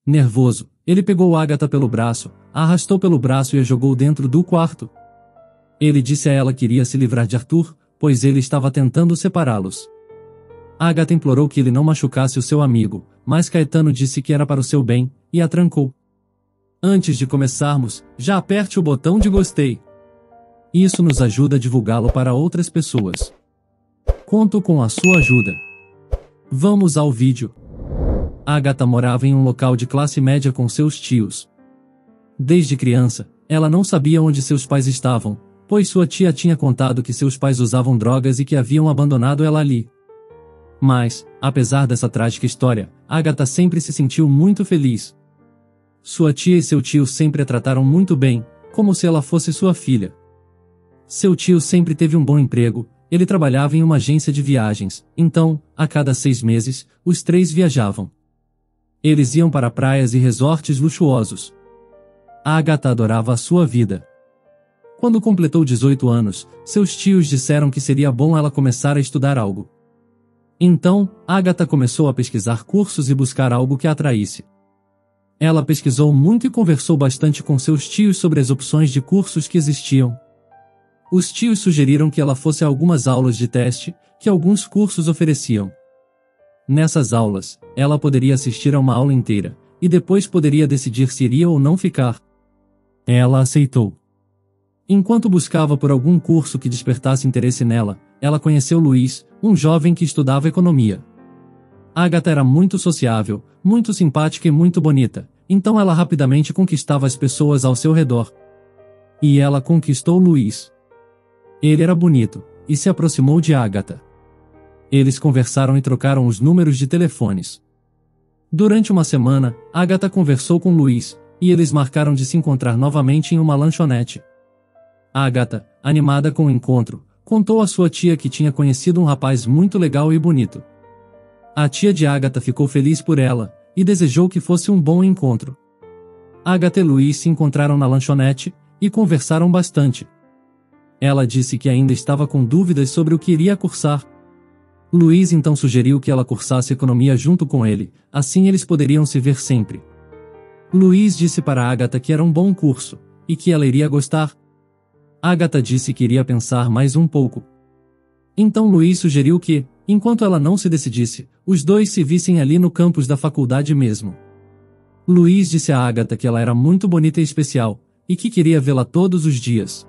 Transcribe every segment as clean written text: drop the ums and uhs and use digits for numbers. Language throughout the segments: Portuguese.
Nervoso, ele pegou Agatha pelo braço, a arrastou pelo braço e a jogou dentro do quarto. Ele disse a ela que iria se livrar de Arthur, pois ele estava tentando separá-los. Agatha implorou que ele não machucasse o seu amigo, mas Caetano disse que era para o seu bem, e a trancou. Antes de começarmos, já aperte o botão de gostei. Isso nos ajuda a divulgá-lo para outras pessoas. Conto com a sua ajuda. Vamos ao vídeo. Agatha morava em um local de classe média com seus tios. Desde criança, ela não sabia onde seus pais estavam, pois sua tia tinha contado que seus pais usavam drogas e que haviam abandonado ela ali. Mas, apesar dessa trágica história, Agatha sempre se sentiu muito feliz. Sua tia e seu tio sempre a trataram muito bem, como se ela fosse sua filha. Seu tio sempre teve um bom emprego, ele trabalhava em uma agência de viagens, então, a cada 6 meses, os 3 viajavam. Eles iam para praias e resorts luxuosos. Agatha adorava a sua vida. Quando completou 18 anos, seus tios disseram que seria bom ela começar a estudar algo. Então, Agatha começou a pesquisar cursos e buscar algo que a atraísse. Ela pesquisou muito e conversou bastante com seus tios sobre as opções de cursos que existiam. Os tios sugeriram que ela fosse a algumas aulas de teste, que alguns cursos ofereciam. Nessas aulas, ela poderia assistir a uma aula inteira, e depois poderia decidir se iria ou não ficar. Ela aceitou. Enquanto buscava por algum curso que despertasse interesse nela, ela conheceu Luiz, um jovem que estudava economia. Agatha era muito sociável, muito simpática e muito bonita, então ela rapidamente conquistava as pessoas ao seu redor. E ela conquistou Luiz. Ele era bonito, e se aproximou de Agatha. Eles conversaram e trocaram os números de telefones. Durante uma semana, Agatha conversou com Luiz, e eles marcaram de se encontrar novamente em uma lanchonete. Agatha, animada com o encontro, contou à sua tia que tinha conhecido um rapaz muito legal e bonito. A tia de Agatha ficou feliz por ela, e desejou que fosse um bom encontro. Agatha e Luiz se encontraram na lanchonete, e conversaram bastante. Ela disse que ainda estava com dúvidas sobre o que iria cursar. Luiz então sugeriu que ela cursasse economia junto com ele, assim eles poderiam se ver sempre. Luiz disse para Agatha que era um bom curso, e que ela iria gostar. Agatha disse que iria pensar mais um pouco. Então Luiz sugeriu que, enquanto ela não se decidisse, os dois se vissem ali no campus da faculdade mesmo. Luiz disse a Agatha que ela era muito bonita e especial, e que queria vê-la todos os dias.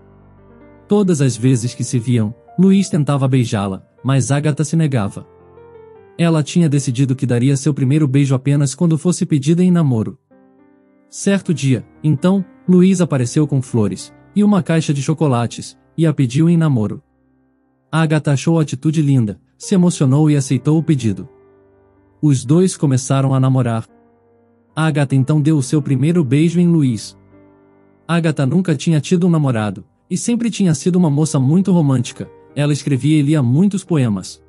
Todas as vezes que se viam, Luiz tentava beijá-la, mas Agatha se negava. Ela tinha decidido que daria seu primeiro beijo apenas quando fosse pedida em namoro. Certo dia, então, Luiz apareceu com flores, e uma caixa de chocolates, e a pediu em namoro. Agatha achou a atitude linda, se emocionou e aceitou o pedido. Os dois começaram a namorar. Agatha então deu o seu primeiro beijo em Luiz. Agatha nunca tinha tido um namorado, e sempre tinha sido uma moça muito romântica. Ela escrevia e lia muitos poemas.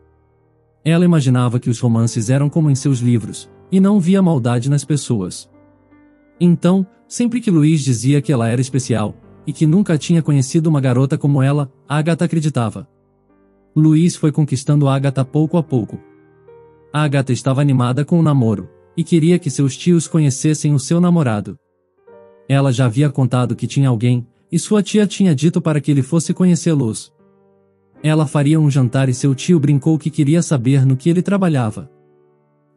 Ela imaginava que os romances eram como em seus livros, e não via maldade nas pessoas. Então, sempre que Luiz dizia que ela era especial, e que nunca tinha conhecido uma garota como ela, Agatha acreditava. Luiz foi conquistando Agatha pouco a pouco. Agatha estava animada com o namoro, e queria que seus tios conhecessem o seu namorado. Ela já havia contado que tinha alguém, e sua tia tinha dito para que ele fosse conhecê-los. Ela faria um jantar e seu tio brincou que queria saber no que ele trabalhava.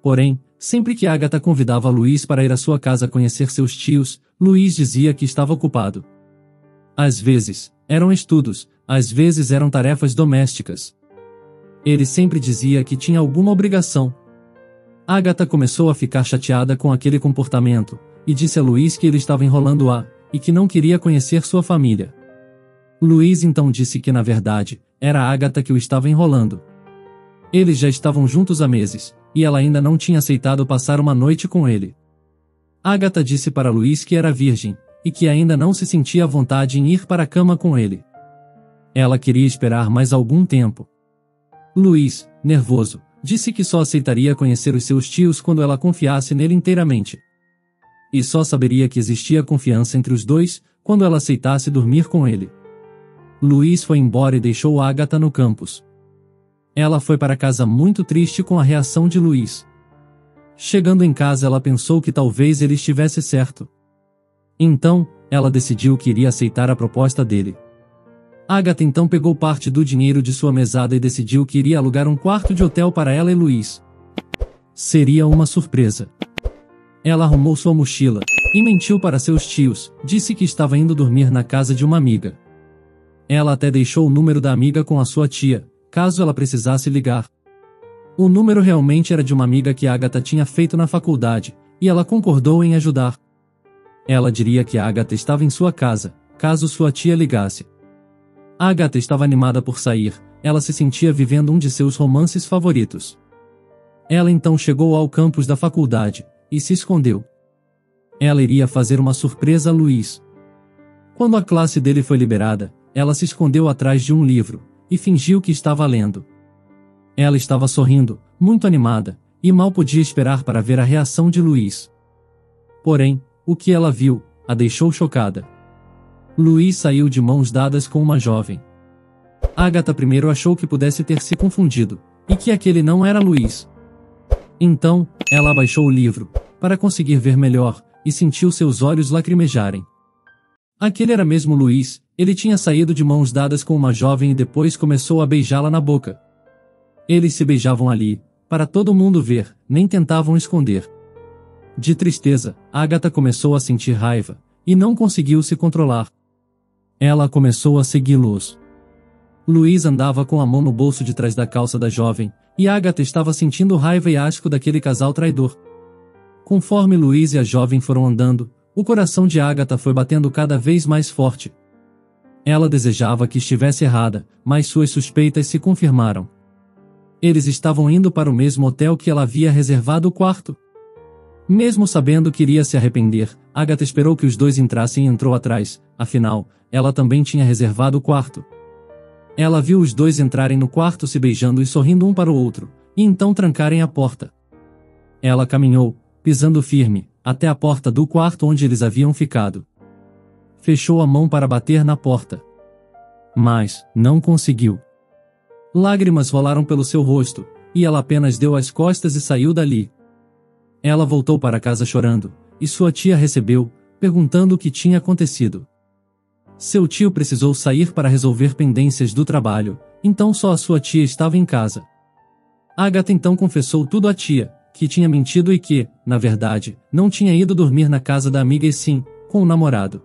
Porém, sempre que Agatha convidava Luiz para ir à sua casa conhecer seus tios, Luiz dizia que estava ocupado. Às vezes, eram estudos, às vezes eram tarefas domésticas. Ele sempre dizia que tinha alguma obrigação. Agatha começou a ficar chateada com aquele comportamento, e disse a Luiz que ele estava enrolando-a, e que não queria conhecer sua família. Luiz então disse que na verdade, era Agatha que o estava enrolando. Eles já estavam juntos há meses, e ela ainda não tinha aceitado passar uma noite com ele. Agatha disse para Luiz que era virgem, e que ainda não se sentia à vontade em ir para a cama com ele. Ela queria esperar mais algum tempo. Luiz, nervoso, disse que só aceitaria conhecer os seus tios quando ela confiasse nele inteiramente. E só saberia que existia confiança entre os dois, quando ela aceitasse dormir com ele. Luiz foi embora e deixou Agatha no campus. Ela foi para casa muito triste com a reação de Luiz. Chegando em casa, ela pensou que talvez ele estivesse certo. Então, ela decidiu que iria aceitar a proposta dele. Agatha então pegou parte do dinheiro de sua mesada e decidiu que iria alugar um quarto de hotel para ela e Luiz. Seria uma surpresa. Ela arrumou sua mochila e mentiu para seus tios, disse que estava indo dormir na casa de uma amiga. Ela até deixou o número da amiga com a sua tia, caso ela precisasse ligar. O número realmente era de uma amiga que Agatha tinha feito na faculdade, e ela concordou em ajudar. Ela diria que Agatha estava em sua casa, caso sua tia ligasse. Agatha estava animada por sair, ela se sentia vivendo um de seus romances favoritos. Ela então chegou ao campus da faculdade, e se escondeu. Ela iria fazer uma surpresa a Luiz. Quando a classe dele foi liberada, ela se escondeu atrás de um livro, e fingiu que estava lendo. Ela estava sorrindo, muito animada, e mal podia esperar para ver a reação de Luiz. Porém, o que ela viu, a deixou chocada. Luiz saiu de mãos dadas com uma jovem. Agatha primeiro achou que pudesse ter se confundido, e que aquele não era Luiz. Então, ela abaixou o livro, para conseguir ver melhor, e sentiu seus olhos lacrimejarem. Aquele era mesmo Luiz, ele tinha saído de mãos dadas com uma jovem e depois começou a beijá-la na boca. Eles se beijavam ali, para todo mundo ver, nem tentavam esconder. De tristeza, Agatha começou a sentir raiva, e não conseguiu se controlar. Ela começou a segui-los. Luiz andava com a mão no bolso de trás da calça da jovem, e Agatha estava sentindo raiva e asco daquele casal traidor. Conforme Luiz e a jovem foram andando, o coração de Agatha foi batendo cada vez mais forte. Ela desejava que estivesse errada, mas suas suspeitas se confirmaram. Eles estavam indo para o mesmo hotel que ela havia reservado o quarto. Mesmo sabendo que iria se arrepender, Agatha esperou que os dois entrassem e entrou atrás, afinal, ela também tinha reservado o quarto. Ela viu os dois entrarem no quarto se beijando e sorrindo um para o outro, e então trancarem a porta. Ela caminhou, pisando firme, até a porta do quarto onde eles haviam ficado. Fechou a mão para bater na porta. Mas, não conseguiu. Lágrimas rolaram pelo seu rosto, e ela apenas deu as costas e saiu dali. Ela voltou para casa chorando, e sua tia recebeu, perguntando o que tinha acontecido. Seu tio precisou sair para resolver pendências do trabalho, então só a sua tia estava em casa. Agatha então confessou tudo à tia, que tinha mentido e que, na verdade, não tinha ido dormir na casa da amiga e sim, com o namorado.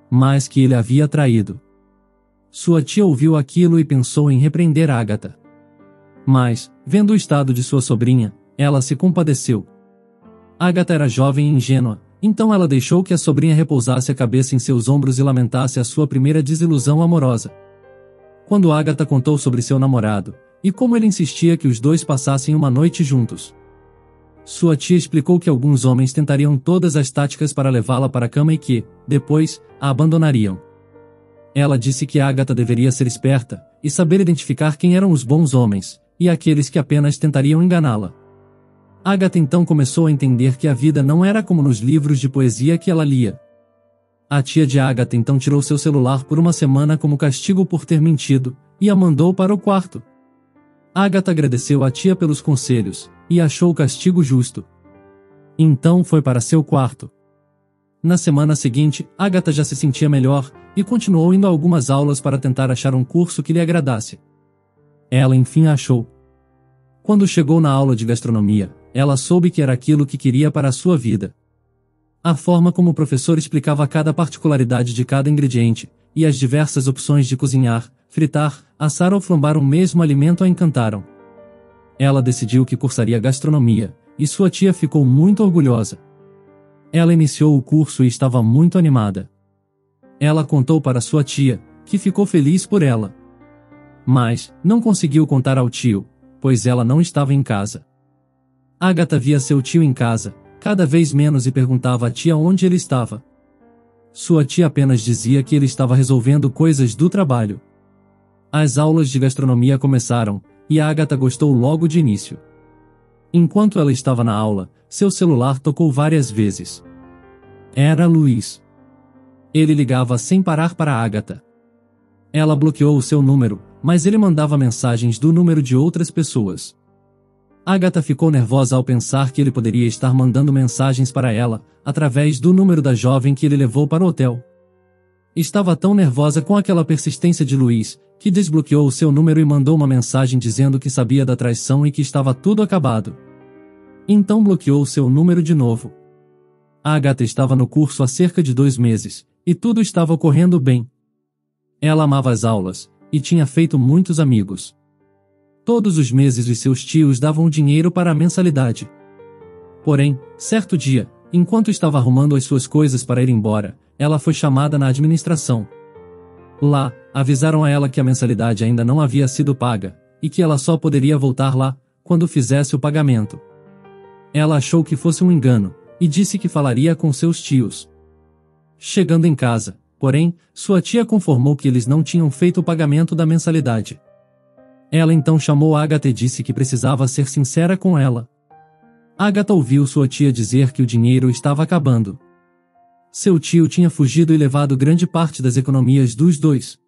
Mas que ele havia traído. Sua tia ouviu aquilo e pensou em repreender Agatha. Mas, vendo o estado de sua sobrinha, ela se compadeceu. Agatha era jovem e ingênua, então ela deixou que a sobrinha repousasse a cabeça em seus ombros e lamentasse a sua primeira desilusão amorosa. Quando Agatha contou sobre seu namorado, e como ele insistia que os dois passassem uma noite juntos, sua tia explicou que alguns homens tentariam todas as táticas para levá-la para a cama e que, depois, a abandonariam. Ela disse que Agatha deveria ser esperta, e saber identificar quem eram os bons homens, e aqueles que apenas tentariam enganá-la. Agatha então começou a entender que a vida não era como nos livros de poesia que ela lia. A tia de Agatha então tirou seu celular por uma semana como castigo por ter mentido, e a mandou para o quarto. Agatha agradeceu à tia pelos conselhos, e achou o castigo justo. Então foi para seu quarto. Na semana seguinte, Agatha já se sentia melhor, e continuou indo a algumas aulas para tentar achar um curso que lhe agradasse. Ela enfim achou. Quando chegou na aula de gastronomia, ela soube que era aquilo que queria para a sua vida. A forma como o professor explicava cada particularidade de cada ingrediente, e as diversas opções de cozinhar, fritar, assar ou flambar um mesmo alimento a encantaram. Ela decidiu que cursaria gastronomia, e sua tia ficou muito orgulhosa. Ela iniciou o curso e estava muito animada. Ela contou para sua tia, que ficou feliz por ela. Mas, não conseguiu contar ao tio, pois ela não estava em casa. Agatha via seu tio em casa, cada vez menos e perguntava à tia onde ele estava. Sua tia apenas dizia que ele estava resolvendo coisas do trabalho. As aulas de gastronomia começaram, e Agatha gostou logo de início. Enquanto ela estava na aula, seu celular tocou várias vezes. Era Luiz. Ele ligava sem parar para Agatha. Ela bloqueou o seu número, mas ele mandava mensagens do número de outras pessoas. Agatha ficou nervosa ao pensar que ele poderia estar mandando mensagens para ela, através do número da jovem que ele levou para o hotel. Estava tão nervosa com aquela persistência de Luiz, que desbloqueou o seu número e mandou uma mensagem dizendo que sabia da traição e que estava tudo acabado. Então bloqueou o seu número de novo. Agatha estava no curso há cerca de 2 meses, e tudo estava ocorrendo bem. Ela amava as aulas, e tinha feito muitos amigos. Todos os meses os seus tios davam dinheiro para a mensalidade. Porém, certo dia, enquanto estava arrumando as suas coisas para ir embora, ela foi chamada na administração. Lá, avisaram a ela que a mensalidade ainda não havia sido paga, e que ela só poderia voltar lá, quando fizesse o pagamento. Ela achou que fosse um engano, e disse que falaria com seus tios. Chegando em casa, porém, sua tia conformou que eles não tinham feito o pagamento da mensalidade. Ela então chamou Agatha e disse que precisava ser sincera com ela. Agatha ouviu sua tia dizer que o dinheiro estava acabando. Seu tio tinha fugido e levado grande parte das economias dos dois.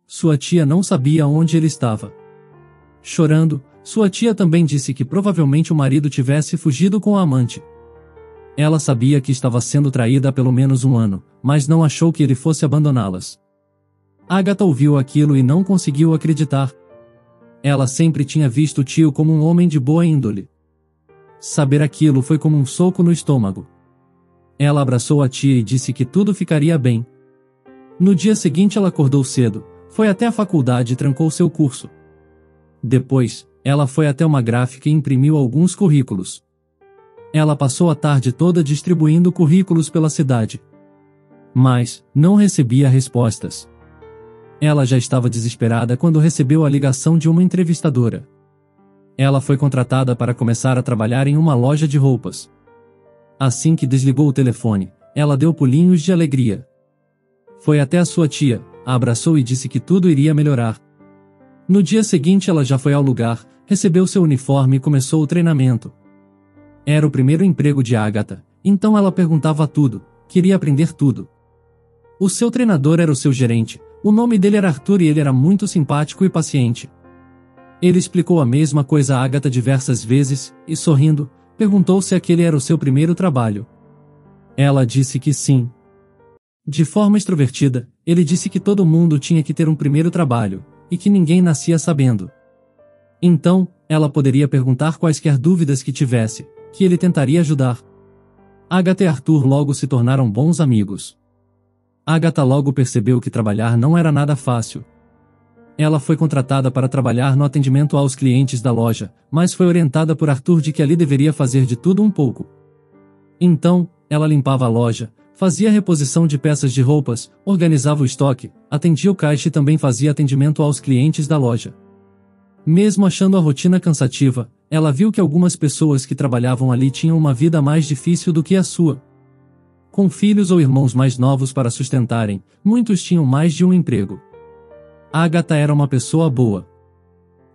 Sua tia não sabia onde ele estava. Chorando, sua tia também disse que provavelmente o marido tivesse fugido com a amante. Ela sabia que estava sendo traída há pelo menos 1 ano, mas não achou que ele fosse abandoná-las. Agatha ouviu aquilo e não conseguiu acreditar. Ela sempre tinha visto o tio como um homem de boa índole. Saber aquilo foi como um soco no estômago. Ela abraçou a tia e disse que tudo ficaria bem. No dia seguinte ela acordou cedo, foi até a faculdade e trancou seu curso. Depois, ela foi até uma gráfica e imprimiu alguns currículos. Ela passou a tarde toda distribuindo currículos pela cidade. Mas, não recebia respostas. Ela já estava desesperada quando recebeu a ligação de uma entrevistadora. Ela foi contratada para começar a trabalhar em uma loja de roupas. Assim que desligou o telefone, ela deu pulinhos de alegria. Foi até a sua tia, a abraçou e disse que tudo iria melhorar. No dia seguinte ela já foi ao lugar, recebeu seu uniforme e começou o treinamento. Era o primeiro emprego de Agatha, então ela perguntava tudo, queria aprender tudo. O seu treinador era o seu gerente, o nome dele era Arthur e ele era muito simpático e paciente. Ele explicou a mesma coisa a Agatha diversas vezes, e sorrindo, perguntou se aquele era o seu primeiro trabalho. Ela disse que sim. De forma extrovertida, ele disse que todo mundo tinha que ter um primeiro trabalho, e que ninguém nascia sabendo. Então, ela poderia perguntar quaisquer dúvidas que tivesse, que ele tentaria ajudar. Agatha e Arthur logo se tornaram bons amigos. Agatha logo percebeu que trabalhar não era nada fácil. Ela foi contratada para trabalhar no atendimento aos clientes da loja, mas foi orientada por Arthur de que ali deveria fazer de tudo um pouco. Então, ela limpava a loja, fazia reposição de peças de roupas, organizava o estoque, atendia o caixa e também fazia atendimento aos clientes da loja. Mesmo achando a rotina cansativa, ela viu que algumas pessoas que trabalhavam ali tinham uma vida mais difícil do que a sua. Com filhos ou irmãos mais novos para sustentarem, muitos tinham mais de um emprego. Agatha era uma pessoa boa.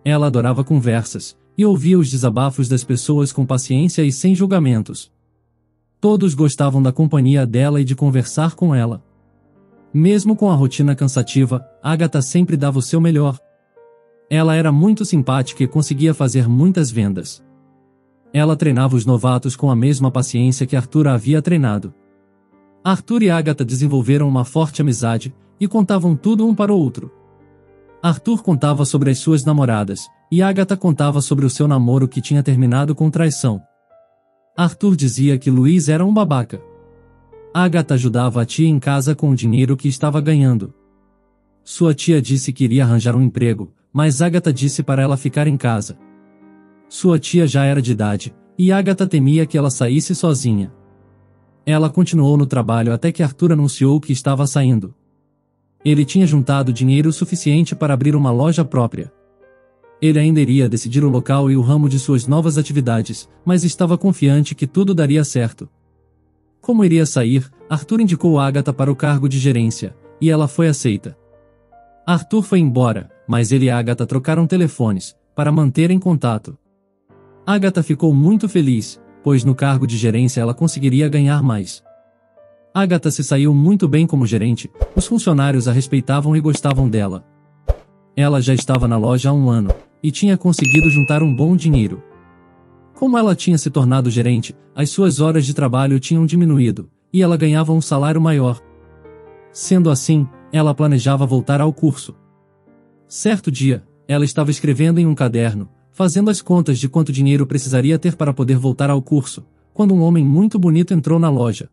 Ela adorava conversas, e ouvia os desabafos das pessoas com paciência e sem julgamentos. Todos gostavam da companhia dela e de conversar com ela. Mesmo com a rotina cansativa, Agatha sempre dava o seu melhor. Ela era muito simpática e conseguia fazer muitas vendas. Ela treinava os novatos com a mesma paciência que Arthur a havia treinado. Arthur e Agatha desenvolveram uma forte amizade, e contavam tudo um para o outro. Arthur contava sobre as suas namoradas, e Agatha contava sobre o seu namoro que tinha terminado com traição. Arthur dizia que Luiz era um babaca. Agatha ajudava a tia em casa com o dinheiro que estava ganhando. Sua tia disse que iria arranjar um emprego, mas Agatha disse para ela ficar em casa. Sua tia já era de idade, e Agatha temia que ela saísse sozinha. Ela continuou no trabalho até que Arthur anunciou que estava saindo. Ele tinha juntado dinheiro suficiente para abrir uma loja própria. Ele ainda iria decidir o local e o ramo de suas novas atividades, mas estava confiante que tudo daria certo. Como iria sair, Arthur indicou Agatha para o cargo de gerência, e ela foi aceita. Arthur foi embora, mas ele e Agatha trocaram telefones, para manter em contato. Agatha ficou muito feliz, pois no cargo de gerência ela conseguiria ganhar mais. Agatha se saiu muito bem como gerente, os funcionários a respeitavam e gostavam dela. Ela já estava na loja há 1 ano, e tinha conseguido juntar um bom dinheiro. Como ela tinha se tornado gerente, as suas horas de trabalho tinham diminuído, e ela ganhava um salário maior. Sendo assim, ela planejava voltar ao curso. Certo dia, ela estava escrevendo em um caderno, fazendo as contas de quanto dinheiro precisaria ter para poder voltar ao curso, quando um homem muito bonito entrou na loja.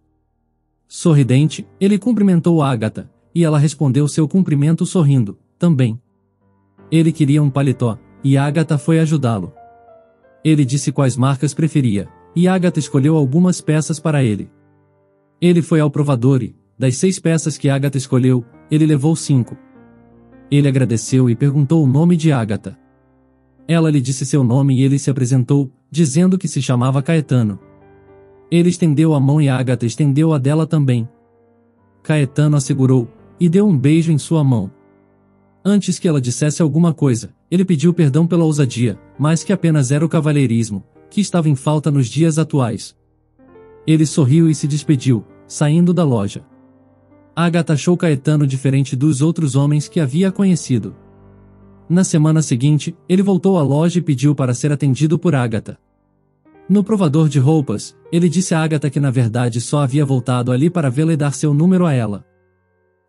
Sorridente, ele cumprimentou Agatha, e ela respondeu seu cumprimento sorrindo, também. Ele queria um paletó, e Agatha foi ajudá-lo. Ele disse quais marcas preferia, e Agatha escolheu algumas peças para ele. Ele foi ao provador e, das 6 peças que Agatha escolheu, ele levou 5. Ele agradeceu e perguntou o nome de Agatha. Ela lhe disse seu nome e ele se apresentou, dizendo que se chamava Caetano. Ele estendeu a mão e Agatha estendeu a dela também. Caetano a segurou, e deu um beijo em sua mão. Antes que ela dissesse alguma coisa, ele pediu perdão pela ousadia, mas que apenas era o cavalheirismo, que estava em falta nos dias atuais. Ele sorriu e se despediu, saindo da loja. Agatha achou Caetano diferente dos outros homens que havia conhecido. Na semana seguinte, ele voltou à loja e pediu para ser atendido por Agatha. No provador de roupas, ele disse a Agatha que na verdade só havia voltado ali para vê-la e dar seu número a ela.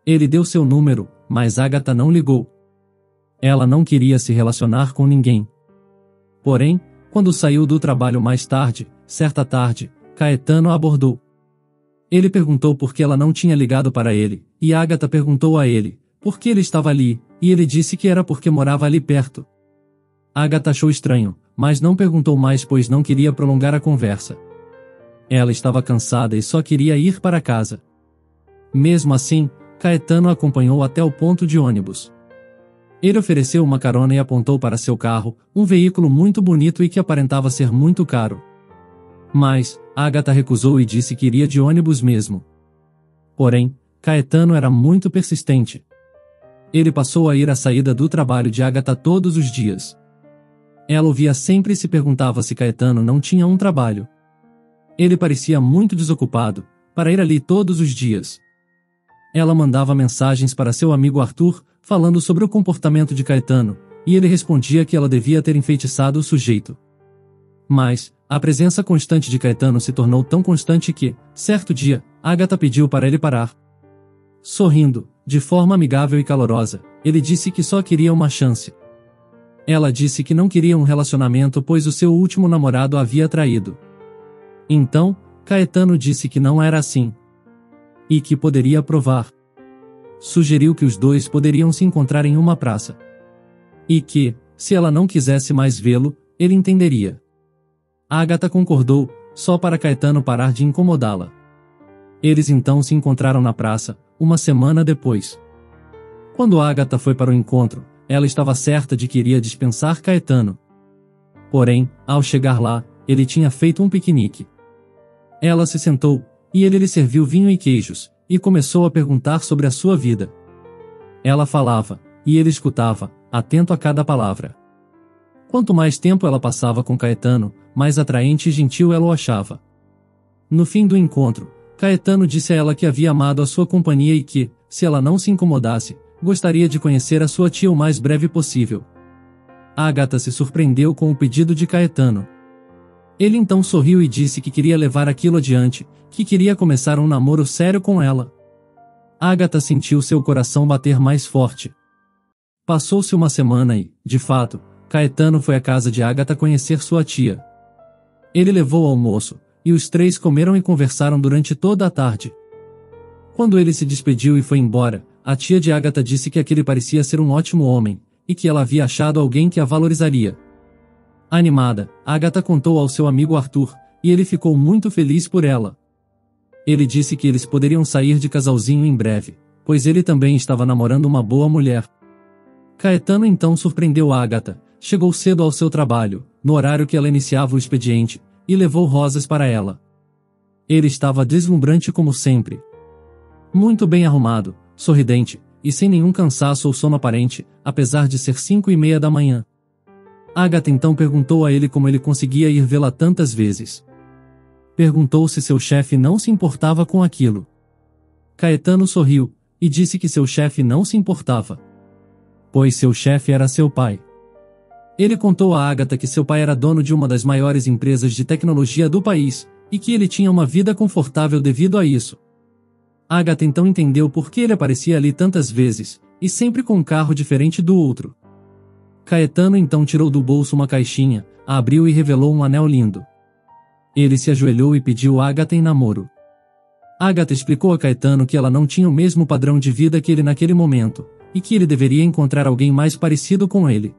Ele deu seu número, mas Agatha não ligou. Ela não queria se relacionar com ninguém. Porém, quando saiu do trabalho mais tarde, certa tarde, Caetano a abordou. Ele perguntou por que ela não tinha ligado para ele, e Agatha perguntou a ele por que ele estava ali, e ele disse que era porque morava ali perto. Agatha achou estranho, mas não perguntou mais pois não queria prolongar a conversa. Ela estava cansada e só queria ir para casa. Mesmo assim, Caetano a acompanhou até o ponto de ônibus. Ele ofereceu uma carona e apontou para seu carro, um veículo muito bonito e que aparentava ser muito caro. Mas, Agatha recusou e disse que iria de ônibus mesmo. Porém, Caetano era muito persistente. Ele passou a ir à saída do trabalho de Agatha todos os dias. Ela ouvia sempre e se perguntava se Caetano não tinha um trabalho. Ele parecia muito desocupado, para ir ali todos os dias. Ela mandava mensagens para seu amigo Arthur, falando sobre o comportamento de Caetano, e ele respondia que ela devia ter enfeitiçado o sujeito. Mas, a presença constante de Caetano se tornou tão constante que, certo dia, Agatha pediu para ele parar. Sorrindo, de forma amigável e calorosa, ele disse que só queria uma chance. Ela disse que não queria um relacionamento pois o seu último namorado a havia traído. Então, Caetano disse que não era assim. E que poderia provar. Sugeriu que os dois poderiam se encontrar em uma praça. E que, se ela não quisesse mais vê-lo, ele entenderia. Agatha concordou, só para Caetano parar de incomodá-la. Eles então se encontraram na praça, uma semana depois. Quando Agatha foi para o encontro, ela estava certa de que iria dispensar Caetano. Porém, ao chegar lá, ele tinha feito um piquenique. Ela se sentou, e ele lhe serviu vinho e queijos, e começou a perguntar sobre a sua vida. Ela falava, e ele escutava, atento a cada palavra. Quanto mais tempo ela passava com Caetano, mais atraente e gentil ela o achava. No fim do encontro, Caetano disse a ela que havia amado a sua companhia e que, se ela não se incomodasse, gostaria de conhecer a sua tia o mais breve possível. Agatha se surpreendeu com o pedido de Caetano. Ele então sorriu e disse que queria levar aquilo adiante, que queria começar um namoro sério com ela. Agatha sentiu seu coração bater mais forte. Passou-se uma semana e, de fato, Caetano foi à casa de Agatha conhecer sua tia. Ele levou o almoço, e os três comeram e conversaram durante toda a tarde. Quando ele se despediu e foi embora, a tia de Agatha disse que aquele parecia ser um ótimo homem, e que ela havia achado alguém que a valorizaria. Animada, Agatha contou ao seu amigo Arthur, e ele ficou muito feliz por ela. Ele disse que eles poderiam sair de casalzinho em breve, pois ele também estava namorando uma boa mulher. Caetano então surpreendeu Agatha, chegou cedo ao seu trabalho, no horário que ela iniciava o expediente, e levou rosas para ela. Ele estava deslumbrante como sempre. Muito bem arrumado, sorridente, e sem nenhum cansaço ou sono aparente, apesar de ser 5:30 da manhã. Agatha então perguntou a ele como ele conseguia ir vê-la tantas vezes. Perguntou se seu chefe não se importava com aquilo. Caetano sorriu, e disse que seu chefe não se importava. Pois seu chefe era seu pai. Ele contou a Agatha que seu pai era dono de uma das maiores empresas de tecnologia do país, e que ele tinha uma vida confortável devido a isso. Agatha então entendeu por que ele aparecia ali tantas vezes, e sempre com um carro diferente do outro. Caetano então tirou do bolso uma caixinha, a abriu e revelou um anel lindo. Ele se ajoelhou e pediu Agatha em namoro. Agatha explicou a Caetano que ela não tinha o mesmo padrão de vida que ele naquele momento, e que ele deveria encontrar alguém mais parecido com ele.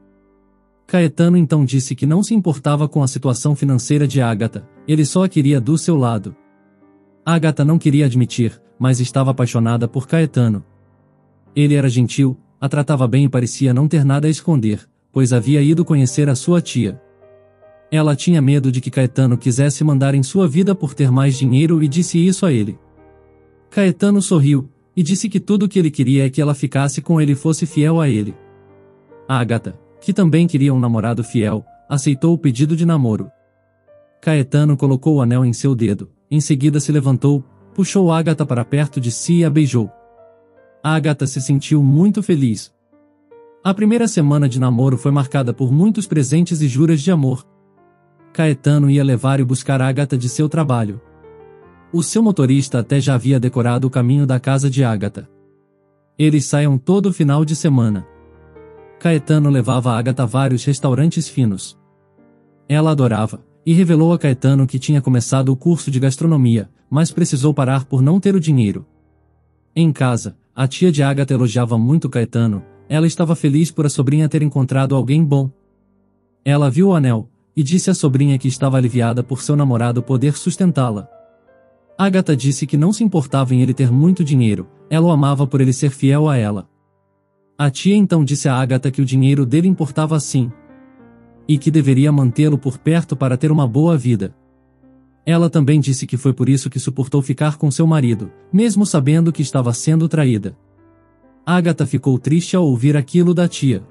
Caetano então disse que não se importava com a situação financeira de Agatha, ele só a queria do seu lado. Agatha não queria admitir, mas estava apaixonada por Caetano. Ele era gentil, a tratava bem e parecia não ter nada a esconder, pois havia ido conhecer a sua tia. Ela tinha medo de que Caetano quisesse mandar em sua vida por ter mais dinheiro e disse isso a ele. Caetano sorriu, e disse que tudo o que ele queria é que ela ficasse com ele e fosse fiel a ele. Agatha, que também queria um namorado fiel, aceitou o pedido de namoro. Caetano colocou o anel em seu dedo, em seguida se levantou, puxou Agatha para perto de si e a beijou. Agatha se sentiu muito feliz. A primeira semana de namoro foi marcada por muitos presentes e juras de amor. Caetano ia levar e buscar Agatha de seu trabalho. O seu motorista até já havia decorado o caminho da casa de Agatha. Eles saiam todo final de semana. Caetano levava Agatha a vários restaurantes finos. Ela adorava, e revelou a Caetano que tinha começado o curso de gastronomia, mas precisou parar por não ter o dinheiro. Em casa, a tia de Agatha elogiava muito Caetano, ela estava feliz por a sobrinha ter encontrado alguém bom. Ela viu o anel, e disse à sobrinha que estava aliviada por seu namorado poder sustentá-la. Agatha disse que não se importava em ele ter muito dinheiro, ela o amava por ele ser fiel a ela. A tia então disse a Agatha que o dinheiro dele importava sim, e que deveria mantê-lo por perto para ter uma boa vida. Ela também disse que foi por isso que suportou ficar com seu marido, mesmo sabendo que estava sendo traída. Agatha ficou triste ao ouvir aquilo da tia.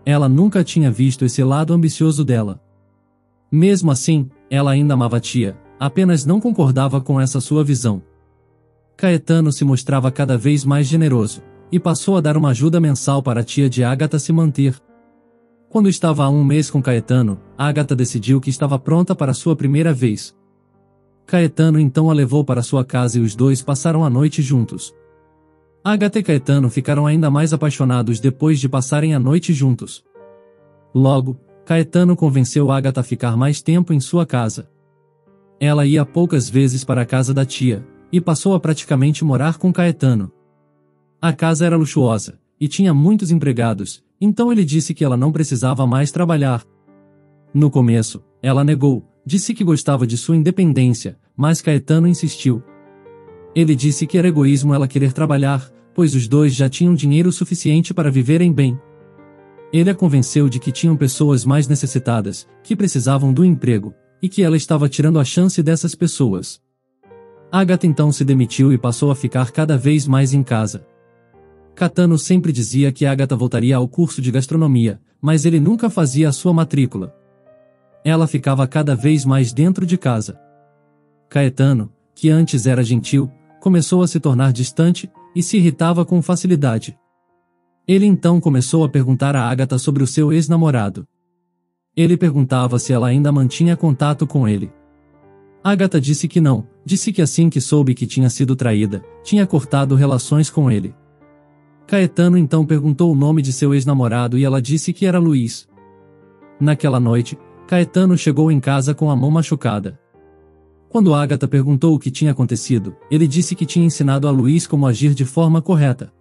Ela nunca tinha visto esse lado ambicioso dela. Mesmo assim, ela ainda amava a tia, apenas não concordava com essa sua visão. Caetano se mostrava cada vez mais generoso, e passou a dar uma ajuda mensal para a tia de Agatha se manter. Quando estava há um mês com Caetano, Agatha decidiu que estava pronta para sua primeira vez. Caetano então a levou para sua casa e os dois passaram a noite juntos. Agatha e Caetano ficaram ainda mais apaixonados depois de passarem a noite juntos. Logo, Caetano convenceu Agatha a ficar mais tempo em sua casa. Ela ia poucas vezes para a casa da tia, e passou a praticamente morar com Caetano. A casa era luxuosa, e tinha muitos empregados, então ele disse que ela não precisava mais trabalhar. No começo, ela negou, disse que gostava de sua independência, mas Caetano insistiu. Ele disse que era egoísmo ela querer trabalhar, pois os dois já tinham dinheiro suficiente para viverem bem. Ele a convenceu de que tinham pessoas mais necessitadas, que precisavam do emprego, e que ela estava tirando a chance dessas pessoas. Agatha então se demitiu e passou a ficar cada vez mais em casa. Caetano sempre dizia que Agatha voltaria ao curso de gastronomia, mas ele nunca fazia a sua matrícula. Ela ficava cada vez mais dentro de casa. Caetano, que antes era gentil, começou a se tornar distante, e se irritava com facilidade. Ele então começou a perguntar a Agatha sobre o seu ex-namorado. Ele perguntava se ela ainda mantinha contato com ele. Agatha disse que não, disse que assim que soube que tinha sido traída, tinha cortado relações com ele. Caetano então perguntou o nome de seu ex-namorado e ela disse que era Luiz. Naquela noite, Caetano chegou em casa com a mão machucada. Quando Agatha perguntou o que tinha acontecido, ele disse que tinha ensinado a Luiz como agir de forma correta.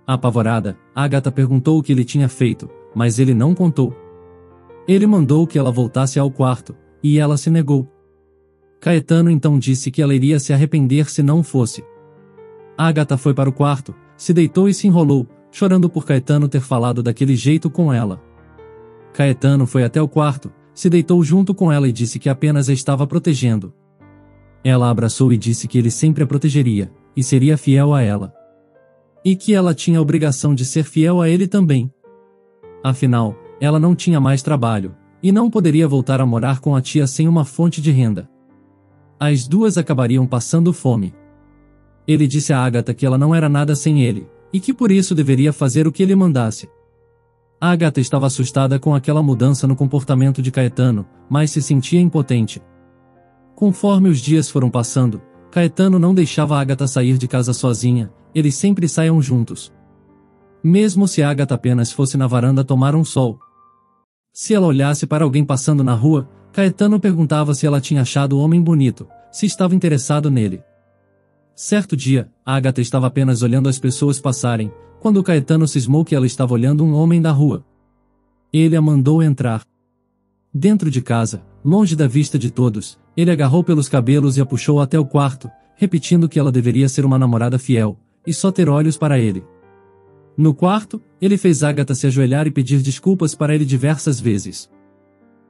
Apavorada, Agatha perguntou o que ele tinha feito, mas ele não contou. Ele mandou que ela voltasse ao quarto, e ela se negou. Caetano então disse que ela iria se arrepender se não fosse. Agatha foi para o quarto, se deitou e se enrolou, chorando por Caetano ter falado daquele jeito com ela. Caetano foi até o quarto, se deitou junto com ela e disse que apenas a estava protegendo. Ela a abraçou e disse que ele sempre a protegeria, e seria fiel a ela. E que ela tinha a obrigação de ser fiel a ele também. Afinal, ela não tinha mais trabalho, e não poderia voltar a morar com a tia sem uma fonte de renda. As duas acabariam passando fome. Ele disse a Agatha que ela não era nada sem ele, e que por isso deveria fazer o que ele mandasse. Agatha estava assustada com aquela mudança no comportamento de Caetano, mas se sentia impotente. Conforme os dias foram passando, Caetano não deixava Agatha sair de casa sozinha, eles sempre saiam juntos. Mesmo se Agatha apenas fosse na varanda tomar um sol. Se ela olhasse para alguém passando na rua, Caetano perguntava se ela tinha achado o homem bonito, se estava interessado nele. Certo dia, Agatha estava apenas olhando as pessoas passarem, quando Caetano cismou que ela estava olhando um homem da rua. Ele a mandou entrar. Dentro de casa, longe da vista de todos, ele agarrou pelos cabelos e a puxou até o quarto, repetindo que ela deveria ser uma namorada fiel, e só ter olhos para ele. No quarto, ele fez Agatha se ajoelhar e pedir desculpas para ele diversas vezes.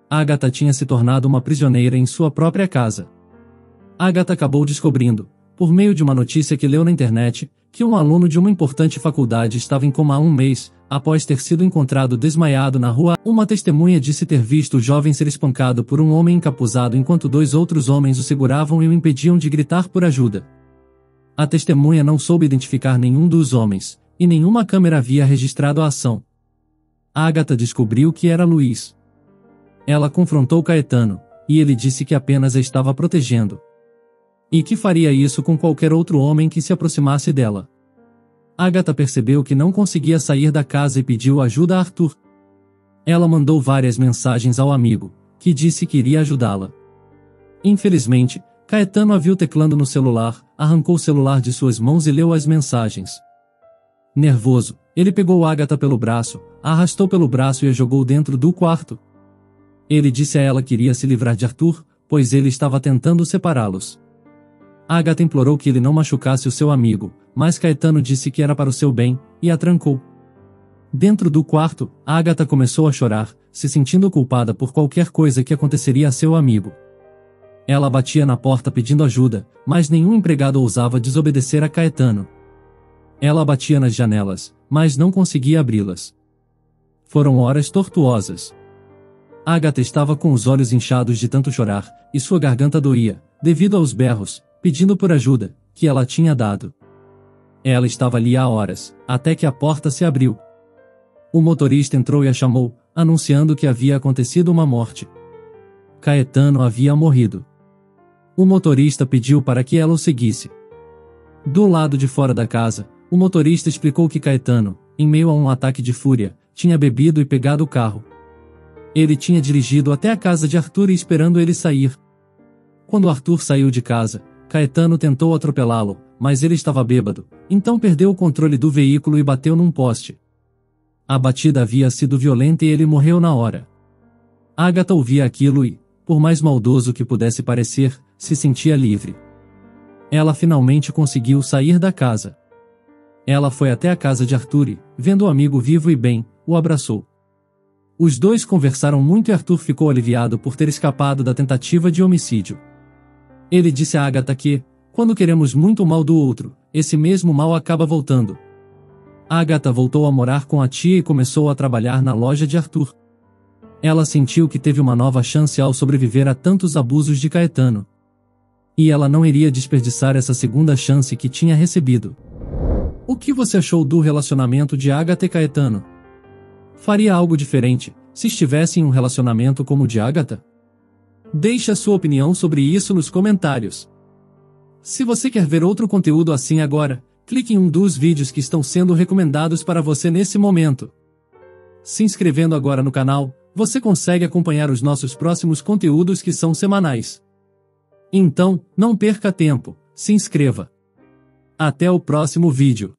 Agatha tinha se tornado uma prisioneira em sua própria casa. Agatha acabou descobrindo, por meio de uma notícia que leu na internet, que um aluno de uma importante faculdade estava em coma há um mês, após ter sido encontrado desmaiado na rua. Uma testemunha disse ter visto o jovem ser espancado por um homem encapuzado enquanto dois outros homens o seguravam e o impediam de gritar por ajuda. A testemunha não soube identificar nenhum dos homens, e nenhuma câmera havia registrado a ação. Agatha descobriu que era Luiz. Ela confrontou Caetano, e ele disse que apenas a estava protegendo. E que faria isso com qualquer outro homem que se aproximasse dela. Agatha percebeu que não conseguia sair da casa e pediu ajuda a Arthur. Ela mandou várias mensagens ao amigo, que disse que iria ajudá-la. Infelizmente, Caetano a viu teclando no celular, arrancou o celular de suas mãos e leu as mensagens. Nervoso, ele pegou Agatha pelo braço, a arrastou pelo braço e a jogou dentro do quarto. Ele disse a ela que iria se livrar de Arthur, pois ele estava tentando separá-los. Agatha implorou que ele não machucasse o seu amigo, mas Caetano disse que era para o seu bem, e a trancou. Dentro do quarto, Agatha começou a chorar, se sentindo culpada por qualquer coisa que aconteceria a seu amigo. Ela batia na porta pedindo ajuda, mas nenhum empregado ousava desobedecer a Caetano. Ela batia nas janelas, mas não conseguia abri-las. Foram horas tortuosas. Agatha estava com os olhos inchados de tanto chorar, e sua garganta doía, devido aos berros, pedindo por ajuda, que ela tinha dado. Ela estava ali há horas, até que a porta se abriu. O motorista entrou e a chamou, anunciando que havia acontecido uma morte. Caetano havia morrido. O motorista pediu para que ela o seguisse. Do lado de fora da casa, o motorista explicou que Caetano, em meio a um ataque de fúria, tinha bebido e pegado o carro. Ele tinha dirigido até a casa de Arthur e esperando ele sair. Quando Arthur saiu de casa, Caetano tentou atropelá-lo, mas ele estava bêbado, então perdeu o controle do veículo e bateu num poste. A batida havia sido violenta e ele morreu na hora. Agatha ouvia aquilo e, por mais maldoso que pudesse parecer, se sentia livre. Ela finalmente conseguiu sair da casa. Ela foi até a casa de Arthur e, vendo o amigo vivo e bem, o abraçou. Os dois conversaram muito e Arthur ficou aliviado por ter escapado da tentativa de homicídio. Ele disse a Agatha que, quando queremos muito o mal do outro, esse mesmo mal acaba voltando. Agatha voltou a morar com a tia e começou a trabalhar na loja de Arthur. Ela sentiu que teve uma nova chance ao sobreviver a tantos abusos de Caetano. E ela não iria desperdiçar essa segunda chance que tinha recebido. O que você achou do relacionamento de Agatha e Caetano? Faria algo diferente, se estivesse em um relacionamento como o de Agatha? Deixe a sua opinião sobre isso nos comentários. Se você quer ver outro conteúdo assim agora, clique em um dos vídeos que estão sendo recomendados para você nesse momento. Se inscrevendo agora no canal, você consegue acompanhar os nossos próximos conteúdos que são semanais. Então, não perca tempo, se inscreva. Até o próximo vídeo.